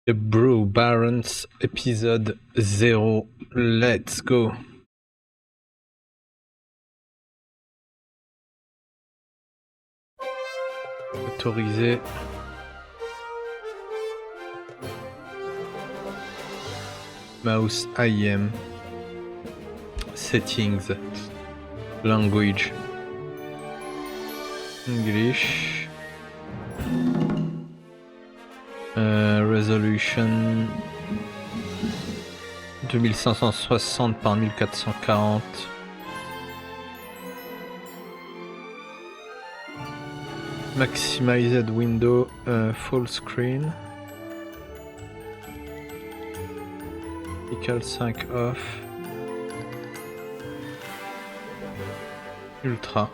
The Brew Barons, épisode 0. Let's go. Autorisé. Mouse IM. Settings. Language. English. Resolution 2560 par 1440. Maximized window full screen. Equal 5 off. Ultra.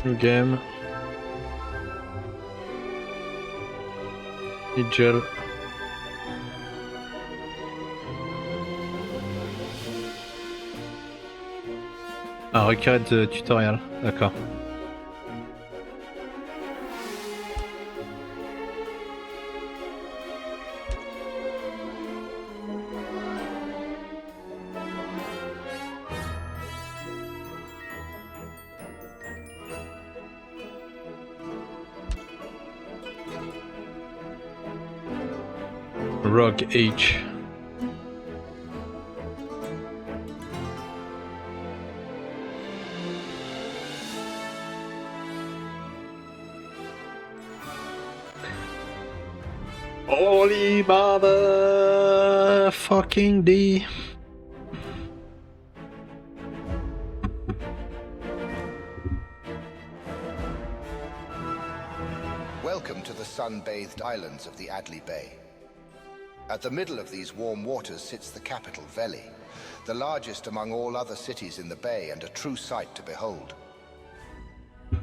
New game. Nigel. Ah, requête de tutoriel, d'accord. Rogue H. Holy mother fucking D. Welcome to the sun-bathed islands of the Adley Bay. At the middle of these warm waters sits the capital, Veli, the largest among all other cities in the bay and a true sight to behold.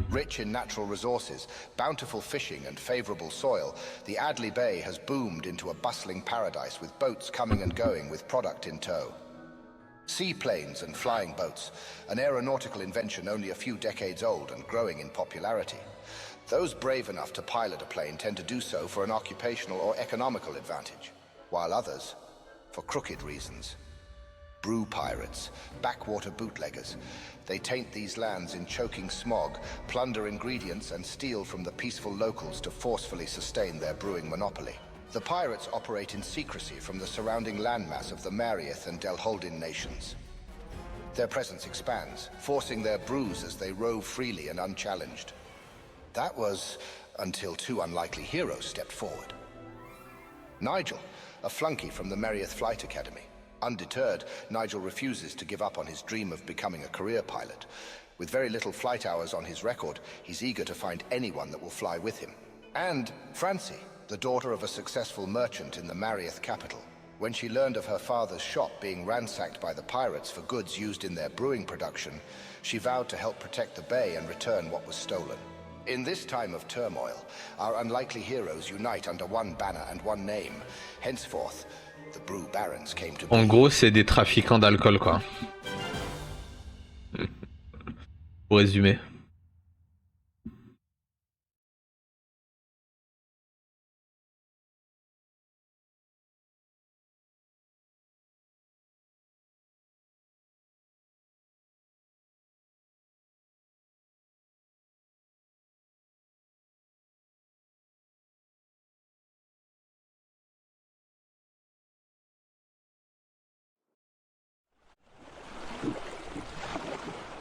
Rich in natural resources, bountiful fishing and favorable soil, the Adley Bay has boomed into a bustling paradise with boats coming and going with product in tow. Seaplanes and flying boats, an aeronautical invention only a few decades old and growing in popularity. Those brave enough to pilot a plane tend to do so for an occupational or economical advantage, while others, for crooked reasons. Brew pirates, backwater bootleggers. They taint these lands in choking smog, plunder ingredients and steal from the peaceful locals to forcefully sustain their brewing monopoly. The pirates operate in secrecy from the surrounding landmass of the Marieth and Delholdin nations. Their presence expands, forcing their brews as they rove freely and unchallenged. That was until two unlikely heroes stepped forward. Nigel, a flunky from the Marieth Flight Academy. Undeterred, Nigel refuses to give up on his dream of becoming a career pilot. With very little flight hours on his record, he's eager to find anyone that will fly with him. And Francie, the daughter of a successful merchant in the Marieth capital. When she learned of her father's shop being ransacked by the pirates for goods used in their brewing production, she vowed to help protect the bay and return what was stolen. In this time of turmoil, our unlikely heroes unite under one banner and one name. Henceforth, the Brew Barons came to be. En gros, c'est des trafiquants d'alcool, quoi. Pour résumer.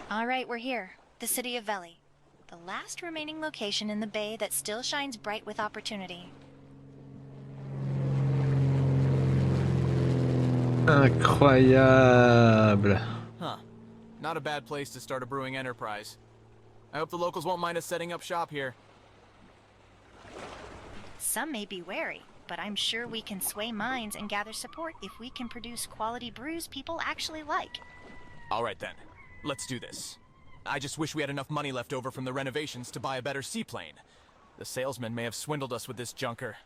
All right, we're here. The city of Veli. The last remaining location in the bay that still shines bright with opportunity. Incroyable. Huh. Not a bad place to start a brewing enterprise. I hope the locals won't mind us setting up shop here. Some may be wary, but I'm sure we can sway minds and gather support if we can produce quality brews people actually like. Alright then. Let's do this. I just wish we had enough money left over from the renovations to buy a better seaplane. The salesman may have swindled us with this junker.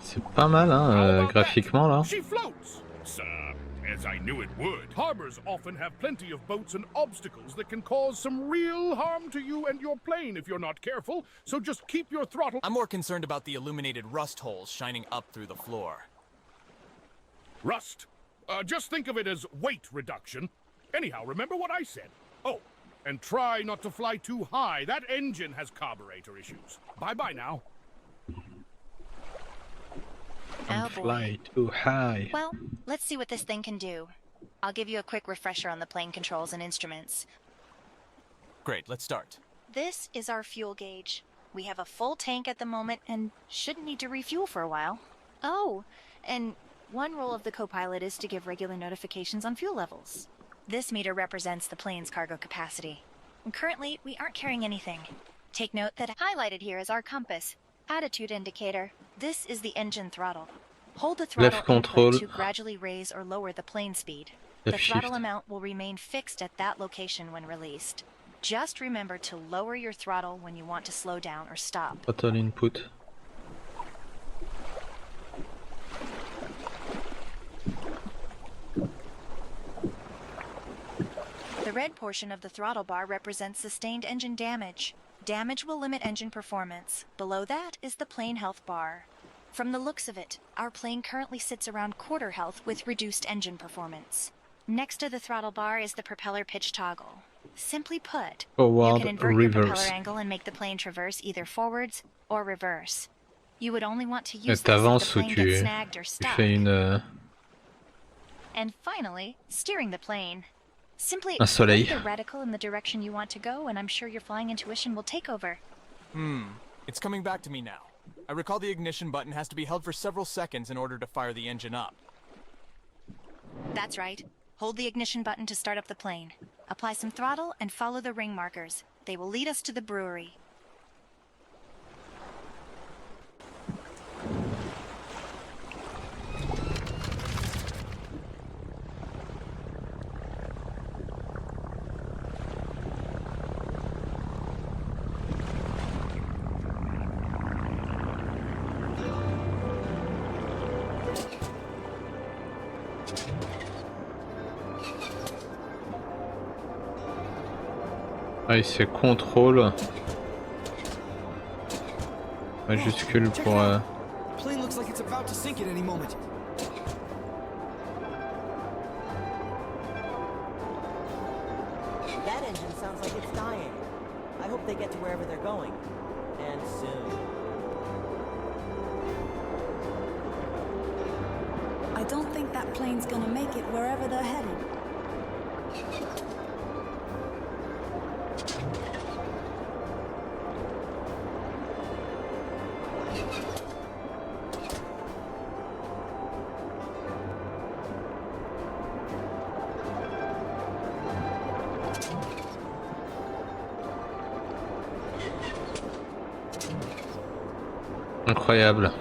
C'est pas mal, hein, graphiquement là. She floats! Sir, as I knew it would. Harbors often have plenty of boats and obstacles that can cause some real harm to you and your plane if you're not careful, so just keep your throttle. I'm more concerned about the illuminated rust holes shining up through the floor. Rust. Just think of it as weight reduction. Anyhow, remember what I said. Oh, and try not to fly too high. That engine has carburetor issues. Bye-bye now. Oh Fly boy. too high. Well, let's see what this thing can do. I'll give you a quick refresher on the plane controls and instruments. Great, let's start. This is our fuel gauge. We have a full tank at the moment and shouldn't need to refuel for a while. Oh, and one role of the co-pilot is to give regular notifications on fuel levels. This meter represents the plane's cargo capacity. Currently, we aren't carrying anything. Take note that highlighted here is our compass, attitude indicator. This is the engine throttle. Hold the throttle Left control. input to gradually raise or lower the plane speed. The Left throttle shift. amount will remain fixed at that location when released. Just remember to lower your throttle when you want to slow down or stop. Throttle input. The red portion of the throttle bar represents sustained engine damage. Damage will limit engine performance. Below that is the plane health bar. From the looks of it, our plane currently sits around quarter health with reduced engine performance. Next to the throttle bar is the propeller pitch toggle. Simply put, you Forward, can invert your reverse. propeller angle and make the plane traverse either forwards or reverse. You would only want to Et use this if the t'avances ou plane gets tu snagged or stuck. fais une... And finally, steering the plane. Simply Un soleil. point the reticle in the direction you want to go, and I'm sure your flying intuition will take over. It's coming back to me now. I recall the ignition button has to be held for several seconds in order to fire the engine up. That's right. Hold the ignition button to start up the plane. Apply some throttle and follow the ring markers. They will lead us to the brewery. Ah, il fait contrôle. Majuscule pour... Plane looks like it's about to sink at any moment. That engine sounds like it's dying. I hope they get to wherever they're going. And soon. I don't think that plane's gonna make it wherever they're headed. Incroyable.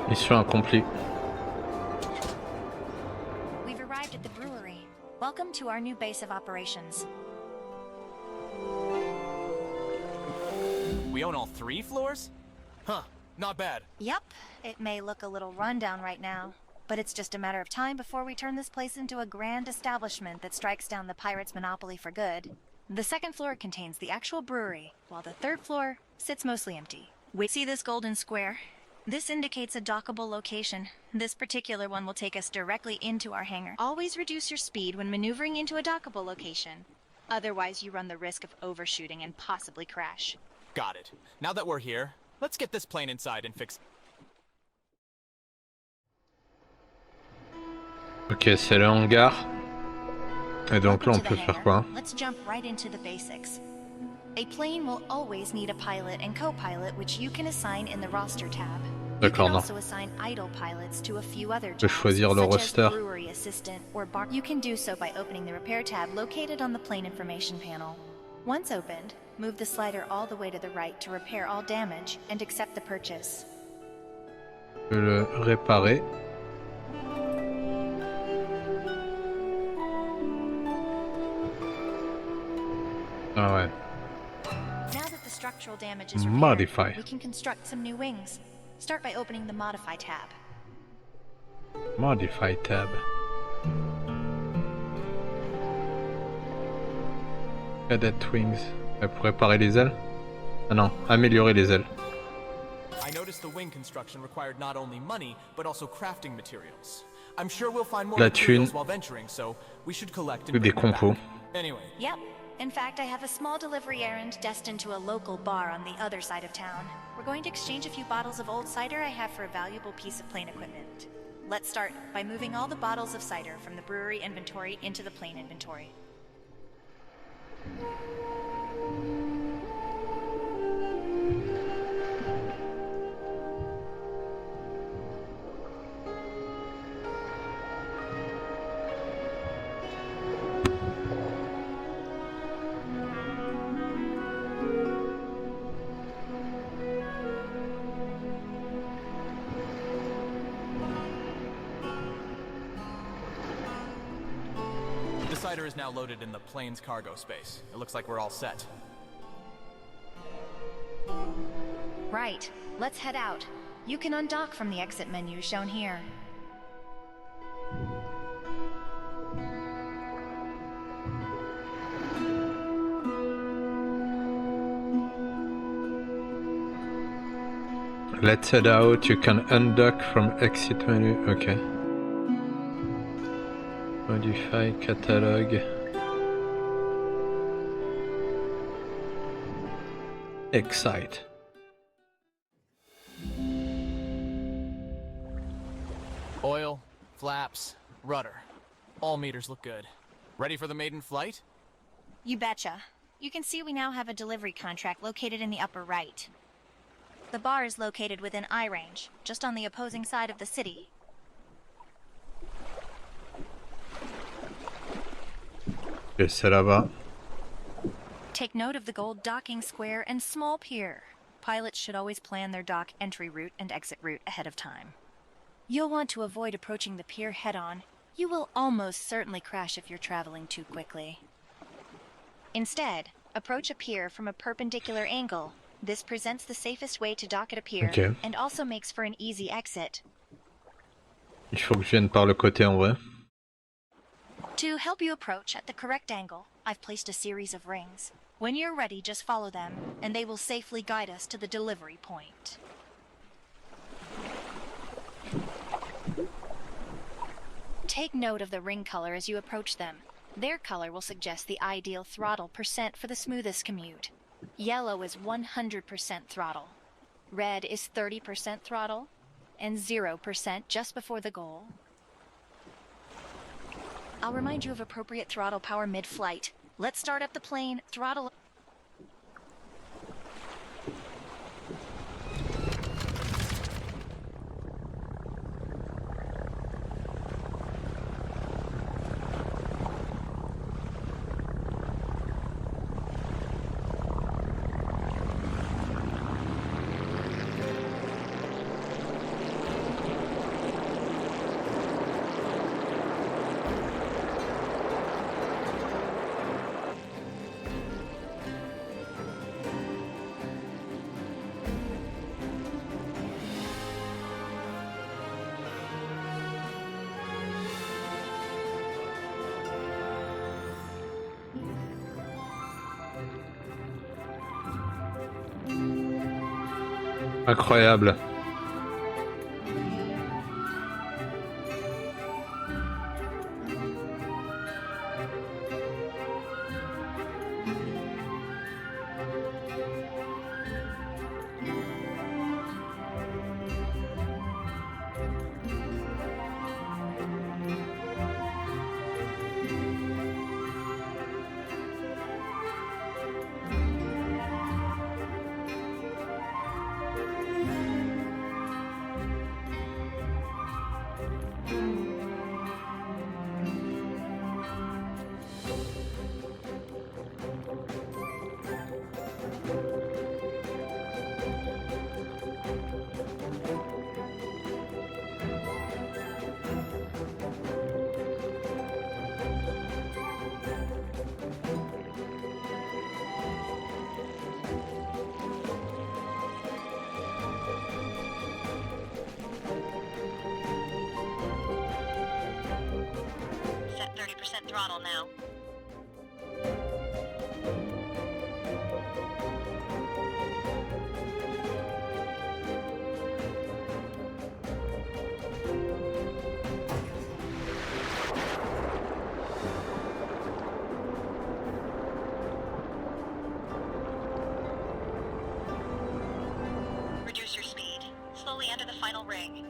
Mission accomplie. We've arrived at the brewery. Welcome to our new base of operations. We own all 3 floors? Huh, not bad. Yep, it may look a little rundown right now, but it's just a matter of time before we turn this place into a grand establishment that strikes down the pirates' monopoly for good. The second floor contains the actual brewery, while the third floor sits mostly empty. We see this golden square. This indicates a dockable location. This particular one will take us directly into our hangar. Always reduce your speed when maneuvering into a dockable location. Otherwise, you run the risk of overshooting and possibly crash. Got it. Now that we're here, let's get this plane inside and fix... Ok, c'est le hangar. Et donc là, on Welcome to peut the faire hangar. quoi? Let's jump right into the basics. A plane will always need a pilot and co-pilot, which you can assign in the roster tab. You D'accord, can non. also assign idle pilots to a few other Je peux jobs, choisir le such roster. as brewery assistant or bar. You can do so by opening the repair tab located on the plane information panel. Once opened, move the slider all the way to the right to repair all damage and accept the purchase. Je peux le réparer. Ah ouais. Now that the structural damage is repaired, Modify. we can construct some new wings. Start by opening the Modify tab. Modify tab. Cadet wings. Pour réparer les ailes? Ah non, améliorer les ailes. I noticed the wing construction required not only money, but also crafting materials. I'm sure we'll find more La materials thune. while venturing, so we should collect and Ou des bring them compos. back. Anyway, Yep. In fact, I have a small delivery errand destined to a local bar on the other side of town. We're going to exchange a few bottles of old cider I have for a valuable piece of plane equipment. Let's start by moving all the bottles of cider from the brewery inventory into the plane inventory. the cider is now loaded in the plane's cargo space. It looks like we're all set. Right. Let's head out. You can undock from the exit menu shown here. Let's head out. You can undock from exit menu. Okay. Modify catalog. Excite. Oil, flaps, rudder. All meters look good. Ready for the maiden flight? You betcha. You can see we now have a delivery contract located in the upper right. The bar is located within eye range, just on the opposing side of the city. Ok, c'est là-bas. Take note of the gold docking square and small pier. Pilots should always plan their dock entry route and exit route ahead of time. You'll want to avoid approaching the pier head-on. You will almost certainly crash if you're traveling too quickly. Instead, approach a pier from a perpendicular angle. This presents the safest way to dock at a pier Ok. and also makes for an easy exit. Il faut que je vienne par le côté en vrai. To help you approach at the correct angle, I've placed a series of rings. When you're ready, just follow them, and they will safely guide us to the delivery point. Take note of the ring color as you approach them. Their color will suggest the ideal throttle percent for the smoothest commute. Yellow is 100% throttle. Red is 30% throttle, and 0% just before the goal. I'll remind you of appropriate throttle power mid-flight. Let's start up the plane, throttle... Incroyable. 100% throttle now. Reduce your speed. Slowly enter the final ring.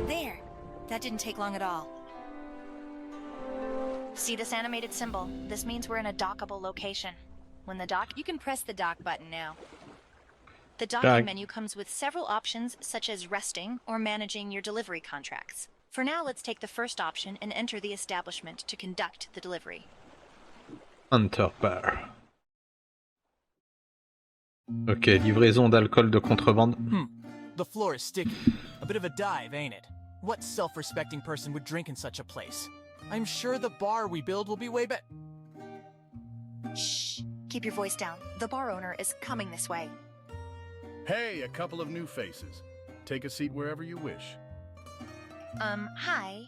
There! That didn't take long at all. See this animated symbol? This means we're in a dockable location. When the dock, you can press the dock button now. The docking Dock. menu comes with several options such as resting or managing your delivery contracts. For now, let's take the first option and enter the establishment to conduct the delivery. Hunter Bar. Ok, livraison d'alcool de contrebande. The floor is sticky. A bit of a dive, ain't it? What self-respecting person would drink in such a place? I'm sure the bar we build will be way better. Shh! Keep your voice down. The bar owner is coming this way. Hey, a couple of new faces. Take a seat wherever you wish. Hi.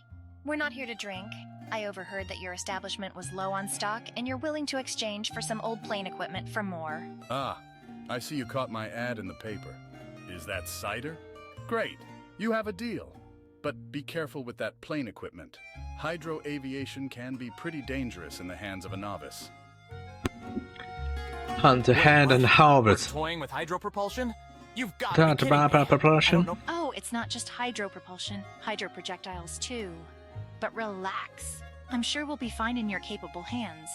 We're not here to drink. I overheard that your establishment was low on stock and you're willing to exchange for some old plane equipment for more. Ah, I see you caught my ad in the paper. Is that cider? Great. You have a deal. But be careful with that plane equipment. Hydro aviation can be pretty dangerous in the hands of a novice. Hunter hand and harvest. Toying with hydropropulsion? You've got to be kidding me. I don't Propulsion. know. Oh, it's not just hydro propulsion. Hydro projectiles too. But relax. I'm sure we'll be fine in your capable hands.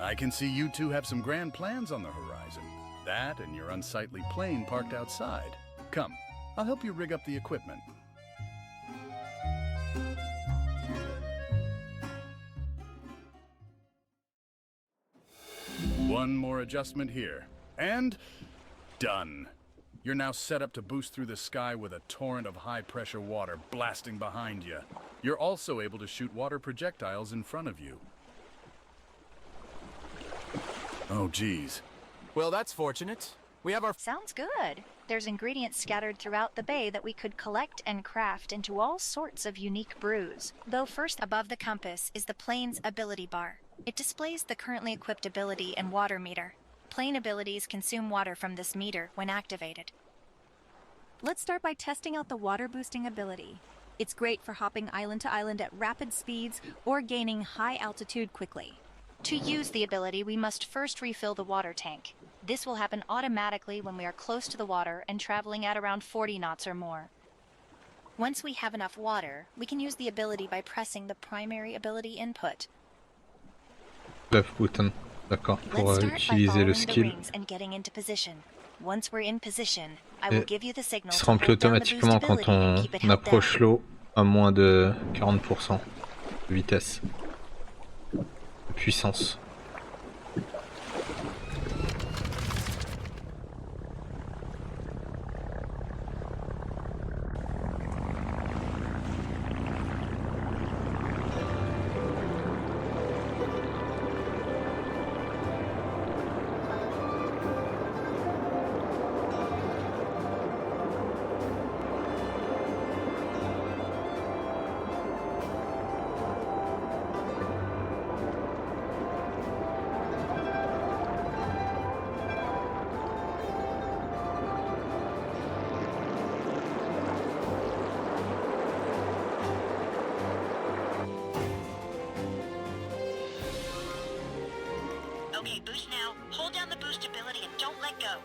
I can see you two have some grand plans on the horizon. That and your unsightly plane parked outside. Come, I'll help you rig up the equipment. One more adjustment here. And done. You're now set up to boost through the sky with a torrent of high-pressure water blasting behind you. You're also able to shoot water projectiles in front of you. Oh, geez. Well, that's fortunate. We have our... Sounds good. There's ingredients scattered throughout the bay that we could collect and craft into all sorts of unique brews. Though first above the compass is the plane's ability bar. It displays the currently equipped ability and water meter. Plane abilities consume water from this meter when activated. Let's start by testing out the water boosting ability. It's great for hopping island to island at rapid speeds or gaining high altitude quickly. To use the ability, we must first refill the water tank. This will happen automatically when we are close to the water and traveling at around 40 knots or more. Once we have enough water, we can use the ability by pressing the primary ability input. Left button. D'accord, pour Let's start by utiliser le following the skill. rings and getting into position. Once we're in position, I will give you the Il signal se to remplit hold down the boost automatiquement quand ability and on keep it held approche down. l'eau à moins de 40% de vitesse. De puissance. Okay, boost now. Hold down the boost ability and don't let go.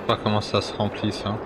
pas comment ça se remplit ça.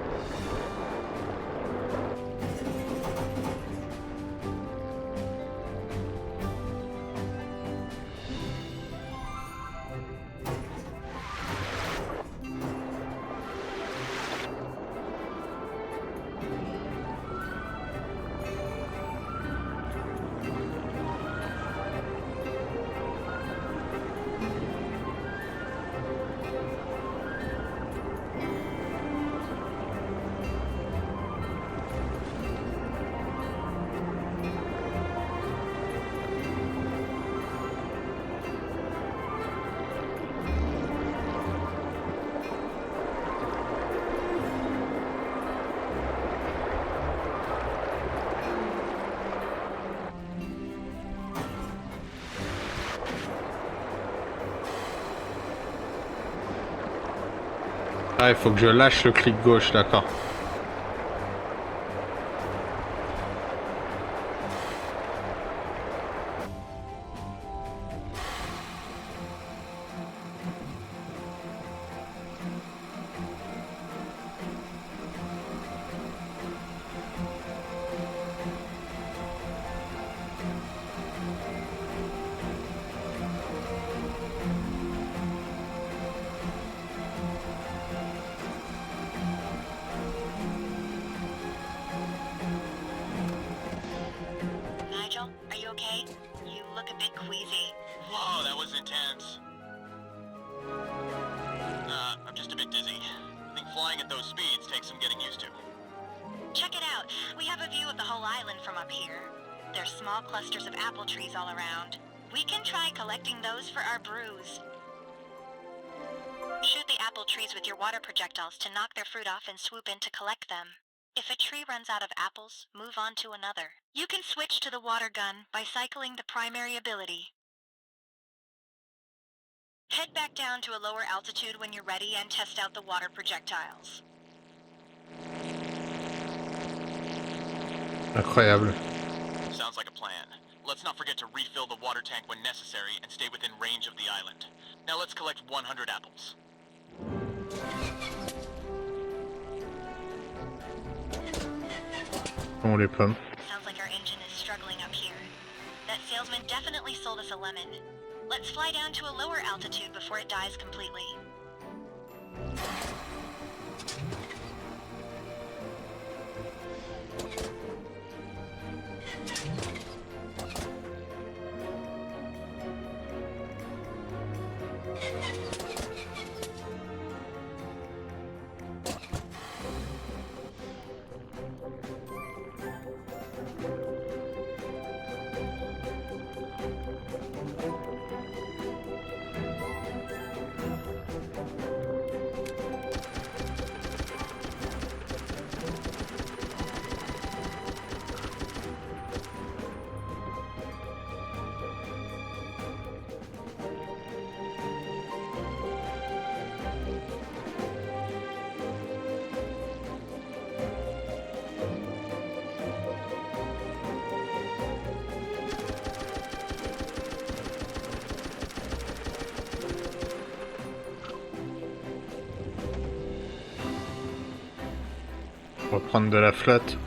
Ah, il faut que je lâche le clic gauche, d'accord. Nigel, are you okay? You look a bit queasy. Whoa, that was intense. I'm just a bit dizzy. I think flying at those speeds takes some getting used to. Check it out. We have a view of the whole island from up here. There's small clusters of apple trees all around. We can try collecting those for our brews. Shoot the apple trees with your water projectiles to knock their fruit off and swoop in to collect them. If a tree runs out of apples, move on to another. You can switch to the water gun by cycling the primary ability. Head back down to a lower altitude when you're ready and test out the water projectiles. Incroyable. Sounds like a plan. Let's not forget to refill the water tank when necessary and stay within range of the island. Now let's collect 100 apples. Bon, les pommes. Sounds like our engine is struggling up here. That salesman definitely sold us a lemon. Let's fly down to a lower altitude before it dies completely. On va prendre de la flotte.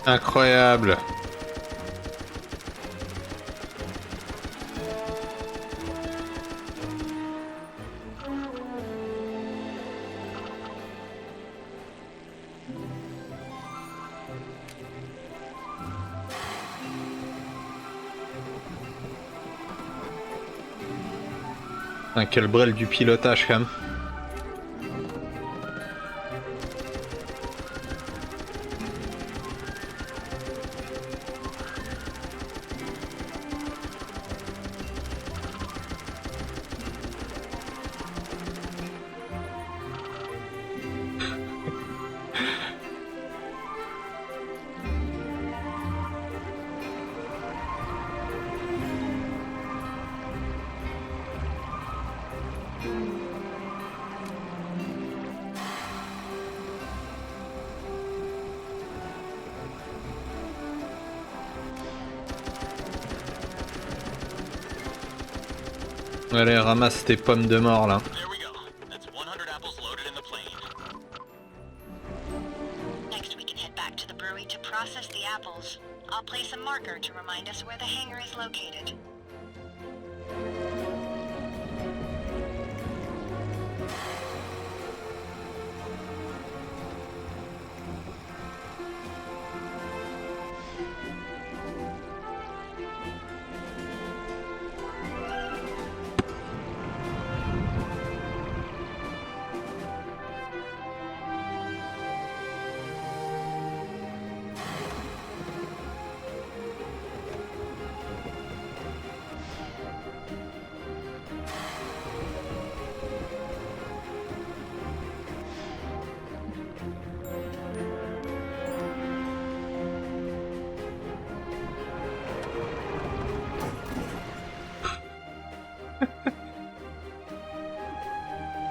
Incroyable. Quel brel du pilotage quand même. Allez, ramasse tes pommes de mort là. There we go. That's 100 apples loaded in the plane. Next, we can head back to the brewery to process the apples. I'll place a marker to remind us where the hangar is located.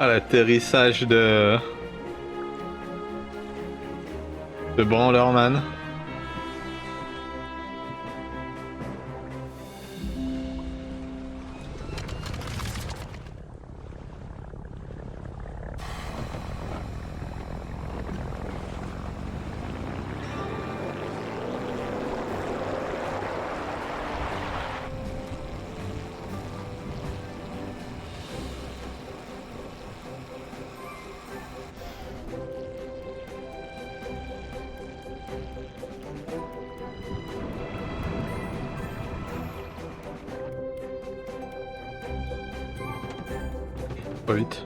Ah, l'atterrissage de Branlerman. Pas vite.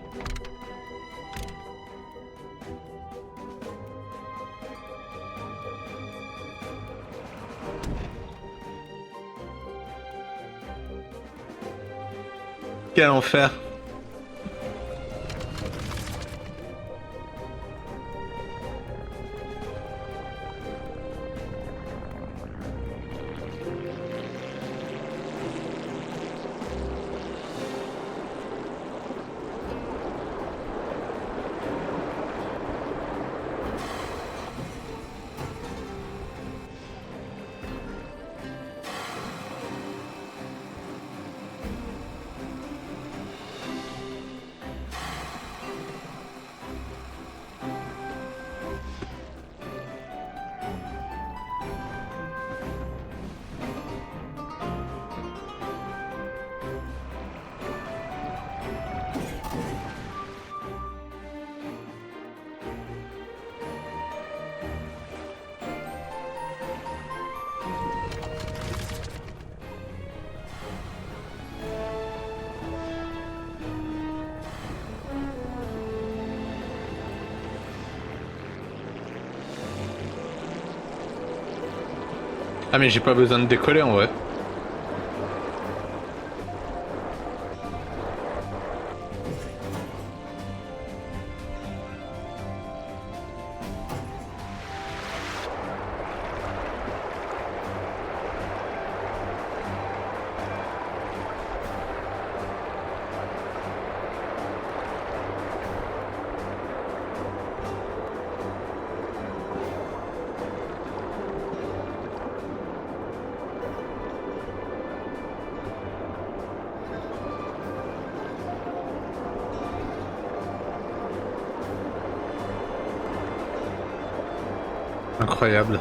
Quel enfer. Ah mais j'ai pas besoin de décoller en vrai. Incroyable.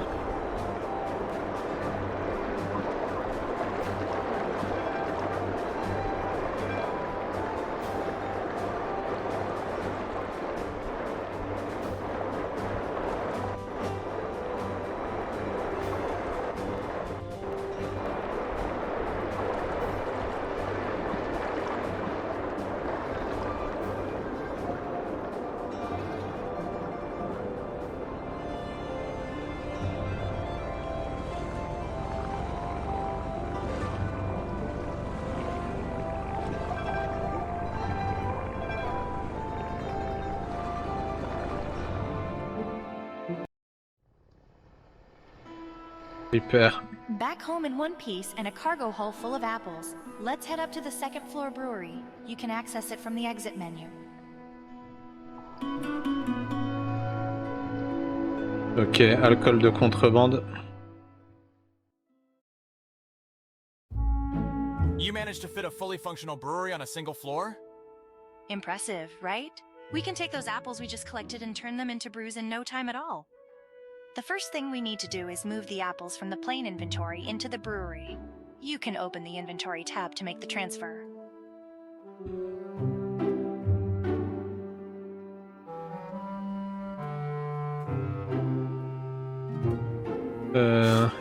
Super. Back home in one piece and a cargo hull full of apples. Let's head up to the second floor brewery. You can access it from the exit menu. Ok, alcool de contrebande. You managed to fit a fully functional brewery on a single floor? Impressive, right? We can take those apples we just collected and turn them into brews in no time at all. The first thing we need to do is move the apples from the plain inventory into the brewery. You can open the inventory tab to make the transfer.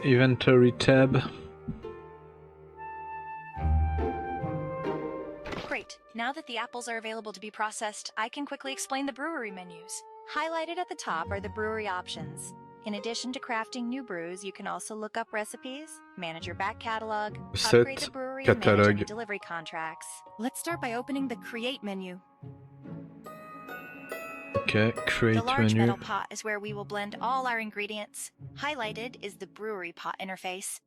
Inventory tab. Great. Now that the apples are available to be processed, I can quickly explain the brewery menus. Highlighted at the top are the brewery options. In addition to crafting new brews, you can also look up recipes, manage your back catalog, upgrade the brewery, and manage any delivery contracts. Let's start by opening the Create menu. Okay, Create The large menu. metal pot is where we will blend all our ingredients. Highlighted is the brewery pot interface.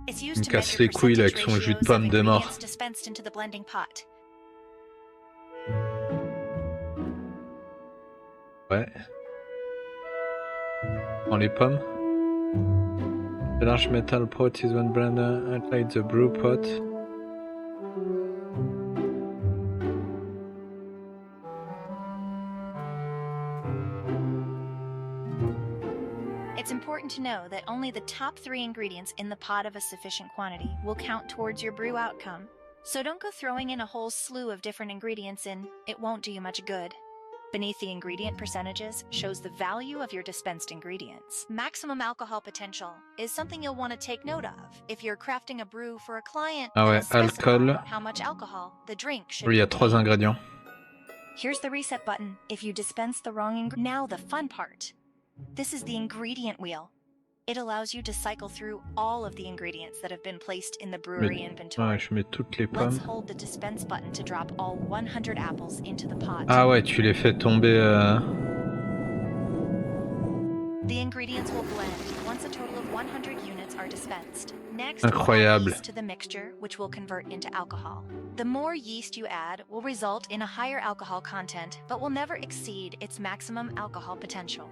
It's used to casse measure les couilles là avec percentage son jus de ratios of pomme de mort. ingredients dispensed into the blending pot. Ouais. Prends les pommes. The large metal pot is one blender outside the brew pot. It's important to know that only the top 3 ingredients in the pot of a sufficient quantity will count towards your brew outcome. So don't go throwing in a whole slew of different ingredients in, it won't do you much good. Beneath the ingredient percentages shows the value of your dispensed ingredients. Maximum alcohol potential is something you'll want to take note of if you're crafting a brew for a client. Ah ouais, alcool. How much alcohol the drink should Il y a contain. 3 ingrédients. Here's the reset button if you dispense the wrong ingredient. Now the fun part. This is the ingredient wheel. It allows you to cycle through all of the ingredients that have been placed in the brewery inventory. Ouais, je mets toutes les Let's pommes. hold the dispense button to drop all 100 apples into the pot. Ah ouais, tu les fais tomber. The ingredients will blend once a total of 100 units are dispensed. Next, Incroyable. add yeast to the mixture, which will convert into alcohol. The more yeast you add will result in a higher alcohol content, but will never exceed its maximum alcohol potential.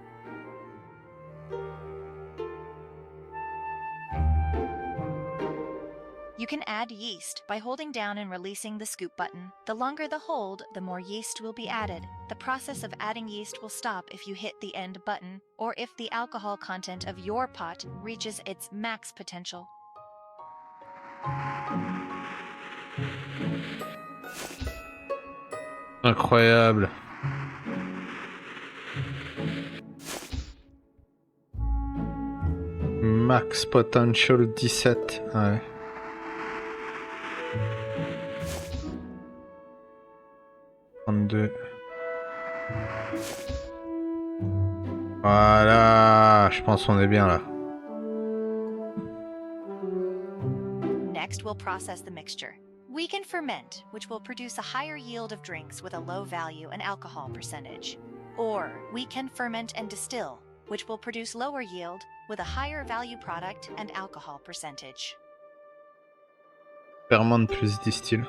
You can add yeast by holding down and releasing the scoop button. The longer the hold, the more yeast will be added. The process of adding yeast will stop if you hit the end button, or if the alcohol content of your pot reaches its max potential. Incroyable. Max potential 17. Ouais. Voilà, je pense qu'on est bien là. Next, we'll process the mixture. We can ferment, which will produce a higher yield of drinks with a low value and alcohol percentage. Or we can ferment and distill, which will produce lower yield with a higher value product and alcohol percentage. Fermente plus distill.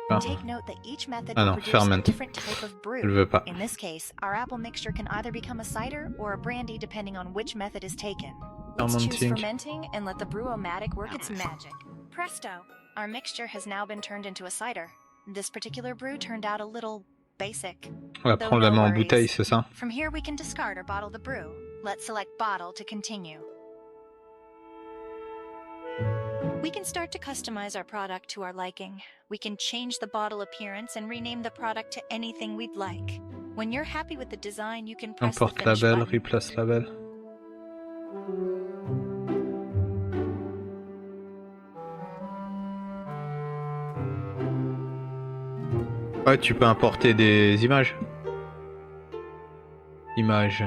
Ah. Take note that each method Ah will non, produce ferment. a different type of brew. Je le veux pas. In this case, our apple mixture can either become a cider or a brandy depending on which method is taken. Let's choose Fermenting. fermenting and let the brew-o-matic work its magic. Presto! Our mixture has now been turned into a cider. This particular brew turned out a little basic. Après, Though on la no met en worries. bouteille, c'est ça? From here we can discard or bottle the brew. Let's select bottle to continue. We can start to customize our product to our liking. We can change the bottle appearance and rename the product to anything we'd like. When you're happy with the design, you can press the Importe finish label, button. replace label. Ouais, tu peux importer des images. Images.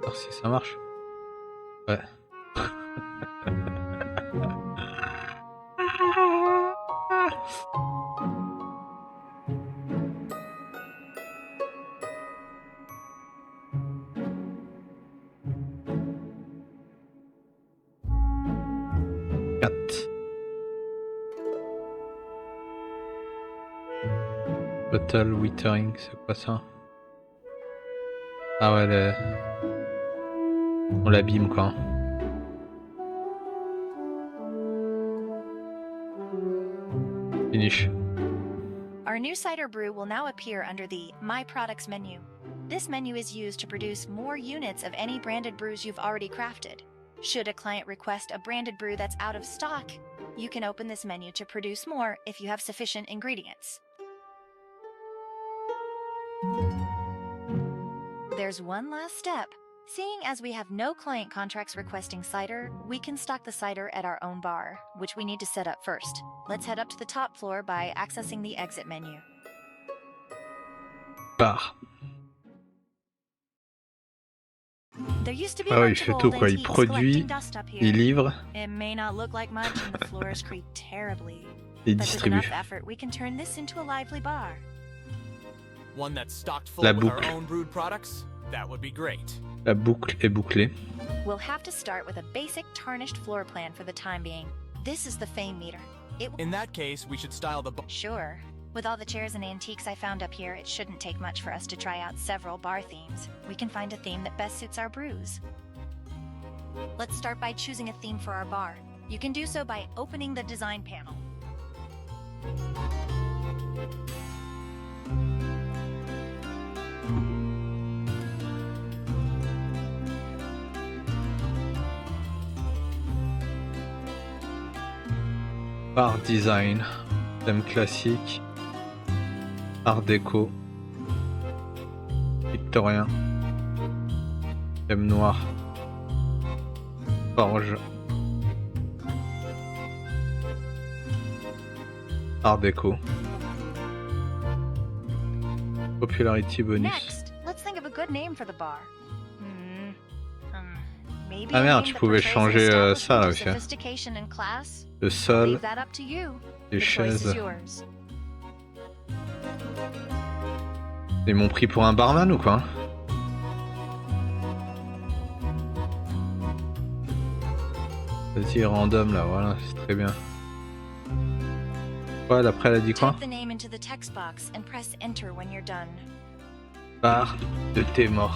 voir si ça marche. Ouais. Bottle Withering, c'est quoi ça? Ah ouais, on l'abîme quoi. Finish. Our new cider brew will now appear under the My Products menu. This menu is used to produce more units of any branded brews you've already crafted. Should a client request a branded brew that's out of stock, you can open this menu to produce more if you have sufficient ingredients. There's one last step. Seeing as we have no client contracts requesting cider, we can stock the cider at our own bar, which we need to set up first. Let's head up to the top floor by accessing the exit menu. Bar. There used to be a Ah ouais, il bunch fait of tout old quoi. Il antiques produit, collecting dust up here. il livre, It may not look like much and the floors creak terribly. il But with distribue. enough effort, we can turn this into a lively bar. One that's stocked full La with our boucle. own brewed products? That would be great. La boucle est bouclée. We'll have to start with a basic tarnished floor plan for the time being. This is the fame meter. In that case, we should style the Sure. With all the chairs and antiques I found up here, it shouldn't take much for us to try out several bar themes. We can find a theme that best suits our brews. Let's start by choosing a theme for our bar. You can do so by opening the design panel. Bar design. Thème classique. Art déco. Victorien. Thème noir. Forge. Art déco. Popularity bonus. Next, let's think of a good name for the bar. Maybe Ah a merde, name tu that pouvais portrays changer establishment ça là of aussi. sophistication and class. Le sol, Leave that up to you. les The choice is chaises. yours. Ils m'ont pris pour un barman ou quoi? Vas-y, random là, voilà, c'est très bien. Ouais, après elle a dit quoi? Type the name into the text box and press enter when you're done. Bar de thé mort.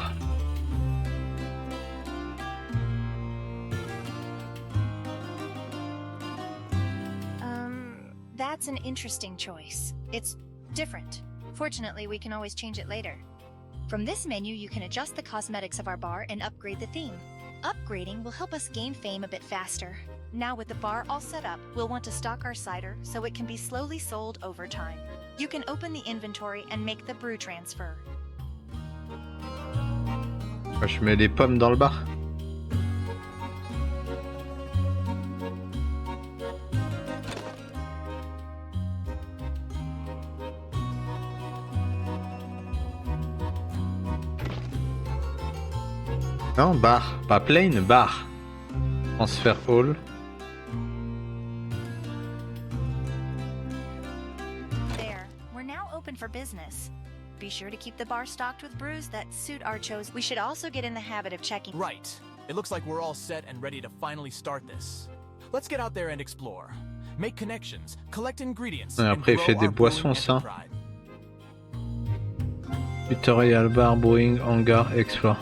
That's an interesting choice. It's different. Fortunately, we can always change it later. From this menu, you can adjust the cosmetics of our bar and upgrade the theme. Upgrading will help us gain fame a bit faster. Now with the bar all set up, we'll want to stock our cider so it can be slowly sold over time. You can open the inventory and make the brew transfer. Je mets des pommes dans le bar. Non, bar. Pas plain, bar. Transfer all. There, we're now open for business. Be sure to keep the bar stocked with brews that suit our chose. We should also get in the habit of checking. Right. It looks like we're all set and ready to finally start this. Let's get out there and explore. Make connections, collect ingredients, Et and après, il grow fait des our boissons, brewing ça. enterprise. Tutorial bar, brewing, hangar, explore.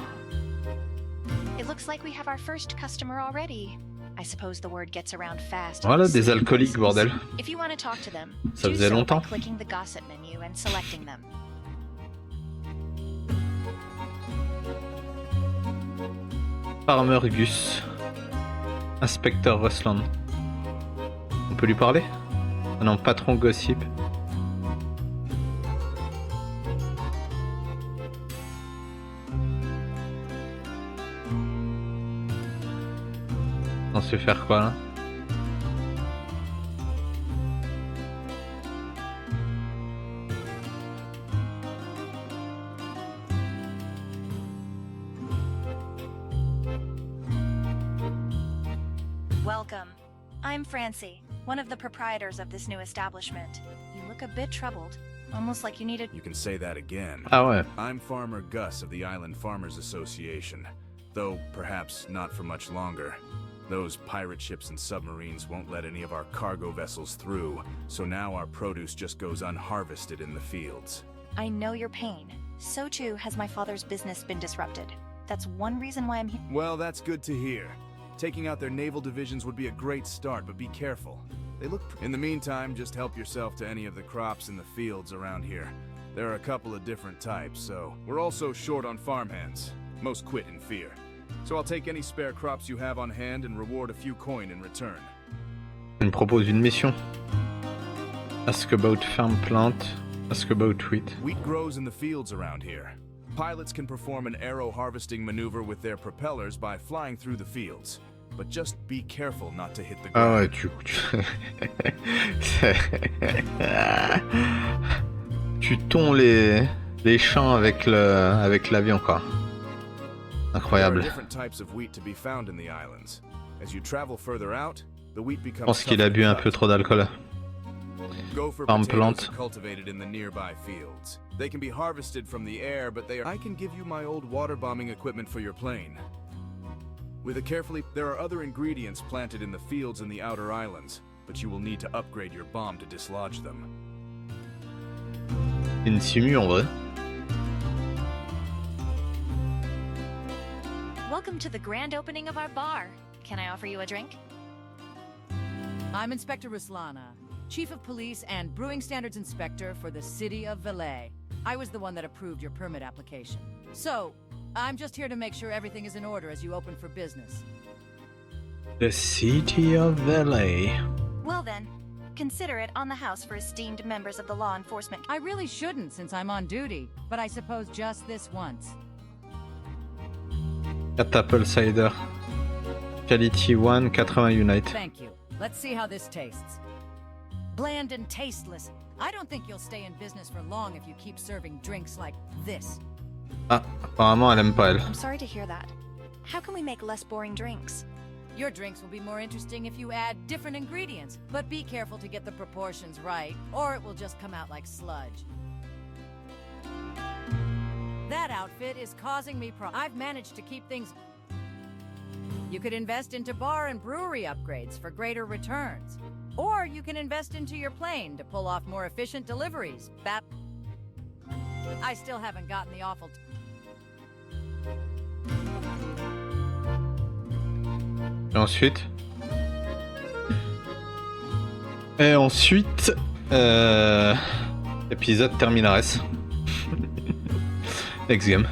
It looks like we have our first customer already. I suppose the word gets around fast. Voilà, des alcooliques, bordel. If you want to talk to them, Ça do faisait so by longtemps. clicking the gossip menu and selecting them. Farmer Gus. Inspecteur Rusland. On peut lui parler? Ah non, patron Gossip. On sait faire quoi là? Welcome. I'm Francie, one of the proprietors of this new establishment. You look a bit troubled, almost like you needed. You can say that again. Ah ouais. I'm Farmer Gus of the Island Farmers Association, though perhaps not for much longer. Those pirate ships and submarines won't let any of our cargo vessels through, so now our produce just goes unharvested in the fields. I know your pain. So too has my father's business been disrupted. That's one reason why I'm here. Well, that's good to hear. Taking out their naval divisions would be a great start, but be careful. They look... In the meantime, just help yourself to any of the crops in the fields around here. There are a couple of different types, so... We're also short on farmhands. Most quit in fear. So I'll take any spare crops you have on hand and reward a few coin in return. Il me propose une mission. Ask about farm plant. Ask about wheat. Wheat grows in the fields around here. Pilots can perform an arrow harvesting maneuver with their propellers by flying through the fields. But just be careful not to hit the Ah ouais, ground. tu tonds les champs avec l'avion quoi. There are Incroyable. different types of wheat to be found in the islands. As you travel further out, the wheat Je becomes pense qu'il a tougher bu to un cut. peu trop d'alcool. Gopher Farm potatoes plant. are cultivated in the nearby fields. They can be harvested from the air, but they are... I can give you my old water bombing equipment for your plane. With a carefully... There are other ingredients planted in the fields in the outer islands, but you will need to upgrade your bomb to dislodge them. Une simu en vrai. Welcome to the grand opening of our bar. Can I offer you a drink? I'm Inspector Ruslana, Chief of Police and Brewing Standards Inspector for the City of Valais. I was the one that approved your permit application. So, I'm just here to make sure everything is in order as you open for business. The City of Valais. Well then, consider it on the house for esteemed members of the law enforcement. I really shouldn't since I'm on duty, but I suppose just this once. 4 apple cider. Quality 1, 80 unite. Thank you. Let's see how this tastes. Bland and tasteless. I don't think you'll stay in business for long if you keep serving drinks like this. Ah, apparemment elle aime pas elle. I'm sorry to hear that. How can we make less boring drinks? Your drinks will be more interesting if you add different ingredients, but be careful to get the proportions right, or it will just come out like sludge. That outfit is causing me I've managed to keep things... You could invest into bar and brewery upgrades for greater returns. Or you can invest into your plane to pull off more efficient deliveries. I still haven't gotten the awful... Et ensuite, épisode terminares. Next game.